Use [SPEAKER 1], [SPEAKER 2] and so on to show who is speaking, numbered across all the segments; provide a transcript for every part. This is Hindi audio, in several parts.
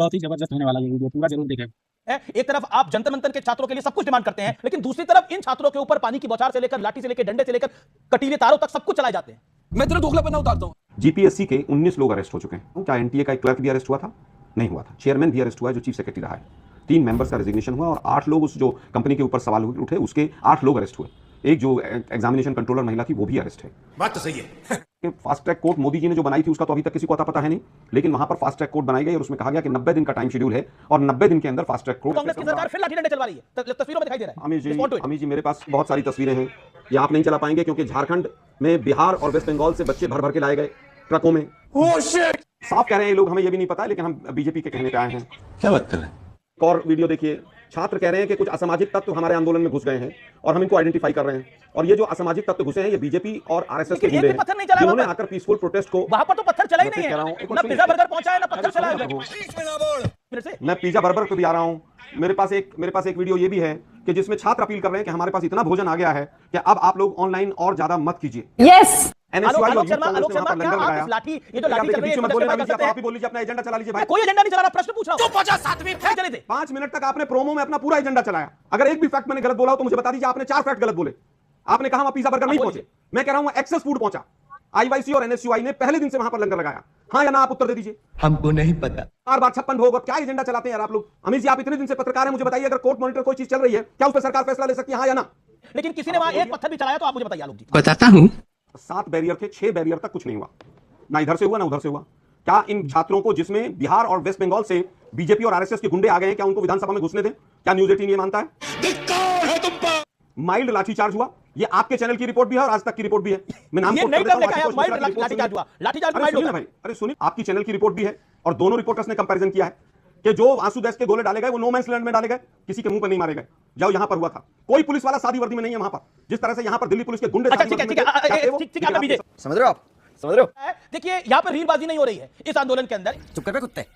[SPEAKER 1] बहुत ही जबरदस्त होने वाला ये वीडियो, पूरा जरूर देखें।
[SPEAKER 2] एक तरफ आप जंतर मंतर के छात्रों के लिए सब कुछ डिमांड करते हैं, लेकिन दूसरी तरफ इन छात्रों के ऊपर पानी की बौछार से लेकर लाठी से लेकर डंडे से लेकर कटीले तारों तक सब कुछ चलाए जाते हैं।
[SPEAKER 3] मैं तेरा दोगलापन उतारता हूं।
[SPEAKER 4] जीपीएससी के 19 लोग अरेस्ट हो चुके हैं। क्या एनटीए का एक क्लर्क भी अरेस्ट हुआ था? नहीं हुआ था। चेयरमैन भी अरेस्ट हुआ है जो चीफ सेक्रेटरी रहा है। 3 मेंबर्स का रेजिग्नेशन हुआ और 8 लोग, उस जो कंपनी के ऊपर सवाल उठे उसके 8 लोग अरेस्ट हुए। एक जो एग्जामिनेशन कंट्रोलर महिला थी वो भी अरेस्ट है।
[SPEAKER 3] बात तो सही है।
[SPEAKER 4] Fast track court Modi ji ने जो बनाई थी उसका तो अभी तक किसी को पता है नहीं, लेकिन वहां पर फास्ट ट्रैक कोर्ट बनाई गई और उसमें कहा गया कि 90 दिन का टाइम शेड्यूल है और 90 दिन के अंदर फास्ट ट्रैक कोर्ट।
[SPEAKER 2] कांग्रेस की सरकार फिर लाठी डंडे चलवा रही है, तस्वीरों में दिखाई दे रहा है।
[SPEAKER 4] अमित जी मेरे पास बहुत सारी तस्वीरें हैं, ये आप नहीं चला पाएंगे क्योंकि झारखंड में बिहार और वेस्ट बंगाल से बच्चे भर भर के लाए गए ट्रकों में। साफ कह रहे हैं ये लोग, हमें ये भी नहीं पता है, लेकिन हम बीजेपी के कहने पे आए हैं।
[SPEAKER 3] क्या बात कर रहे हैं?
[SPEAKER 4] एक और वीडियो देखिए, छात्र कह रहे हैं कि कुछ असामाजिक तत्व हमारे आंदोलन में घुस गए हैं और हम इनको आइडेंटिफाई कर रहे हैं, और ये जो असामाजिक तत्व घुसे हैं ये बीजेपी और आरएसएस के गुंडे हैं जिन्होंने आकर पीसफुल प्रोटेस्ट को।
[SPEAKER 2] वहां पर तो पत्थर चला ही नहीं है, ना पिज्जा बर्गर पहुंचा है ना पत्थर चला है।
[SPEAKER 4] मैं पिज्जा बर्गर पे भी आ रहा हूं। मेरे पास एक वीडियो ये भी है कि जिसमें छात्र अपील कर रहे हैं कि हमारे पास इतना भोजन आ गया है कि अब आप लोग ऑनलाइन और ज्यादा मत कीजिए।
[SPEAKER 2] यस
[SPEAKER 4] एनएसयूआई
[SPEAKER 2] लाठी, ये जो लाठी चल रही है,
[SPEAKER 4] आप ही बोल लीजिए, अपना एजेंडा चला लीजिए भाई।
[SPEAKER 2] कोई एजेंडा नहीं चला रहा, प्रश्न पूछ रहा हूं।
[SPEAKER 3] 7वीं
[SPEAKER 4] 5 मिनट तक आपने प्रोमो में अपना पूरा एजेंडा चलाया। अगर एक भी फैक्ट मैंने गलत बोला हो तो मुझे बता दीजिए। आपने 4 फैक्ट गलत बोले। आपने कहा वहां पिज्जा बर्गर नहीं पहुंचे, मैं कह रहा हूं एक्सेस फूड पहुंचा। आईवाईसी और एनएसयूआई ने पहले दिन से वहां पर लंगर लगाया। हाँ या ना, आप उत्तर दे दीजिए।
[SPEAKER 3] हमको नहीं पता।
[SPEAKER 4] बार 56 भोग और क्या एजेंडा चलाते हैं यार आप लोग। अमित जी, आप इतने दिन से पत्रकार हैं, मुझे बताइए अगर कोर्ट मॉनिटर कोई चीज चल रही है क्या उस पर सरकार फैसला ले सकती है, हाँ या ना?
[SPEAKER 2] लेकिन किसी ने वहां एक पत्थर भी चलाया तो आप मुझे बताइए आलोक जी।
[SPEAKER 3] बताता हूं।
[SPEAKER 4] 7 बैरियर थे, 6 बैरियर तक कुछ नहीं हुआ, ना इधर से हुआ ना उधर से हुआ। क्या इन छात्रों को, जिसमें बिहार और वेस्ट बंगाल से बीजेपी और आरएसएस के गुंडे आ गए हैं, क्या उनको विधानसभा में घुसने दें? क्या न्यूज 18 ये मानता है? माइल्ड लाठीचार्ज हुआ, ये आपके चैनल की रिपोर्ट भी है और आज तक की रिपोर्ट भी है। मैं नाम
[SPEAKER 2] लाठीचार्ज हुआ।
[SPEAKER 4] अरे सुनिए, आपकी चैनल की रिपोर्ट भी है और दोनों रिपोर्टर्स ने कंपैरिजन किया है कि जो आंसू गैस के गोले डाले गए वो नो मैंस लैंड में डाले गए, किसी के मुंह पर नहीं मारे गए। जो यहां पर हुआ था, कोई पुलिस वाला सादी वर्दी में नहीं है वहां पर, जिस तरह से यहां पर दिल्ली पुलिस के गुंडे।
[SPEAKER 2] समझ रहे हो आप? समझ रहे हो? देखिए यहां पर रीलबाजी नहीं हो रही है इस आंदोलन के अंदर।
[SPEAKER 3] चुप कर बे कुत्ते।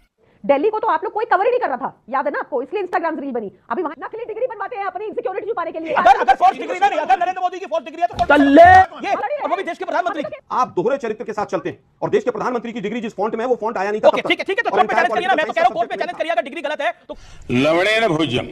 [SPEAKER 5] दिल्ली को तो आप लोग कोई कवर ही नहीं कर रहा था, याद है ना आपको? इसलिए इंस्टाग्राम रील बनी। अभी वहां नकली डिग्री बनवाते हैं अपनी इनसिक्योरिटी छुपाने के लिए।
[SPEAKER 2] अगर फोर्स डिग्री नहीं, अगर नरेंद्र मोदी की फोर्स डिग्री है तो चले ये, और वो भी देश के प्रधानमंत्री।
[SPEAKER 4] आप दोहरे चरित्र के साथ चलते हैं और देश के प्रधानमंत्री की डिग्री जिस फॉन्ट में है वो फॉन्ट आया नहीं था।
[SPEAKER 2] ठीक है तो कोर्ट पे चैलेंज करिए ना। मैं तो कह रहा हूं कोर्ट पे चैलेंज करिए, अगर डिग्री गलत है तो
[SPEAKER 6] लवणे न भोज्यम।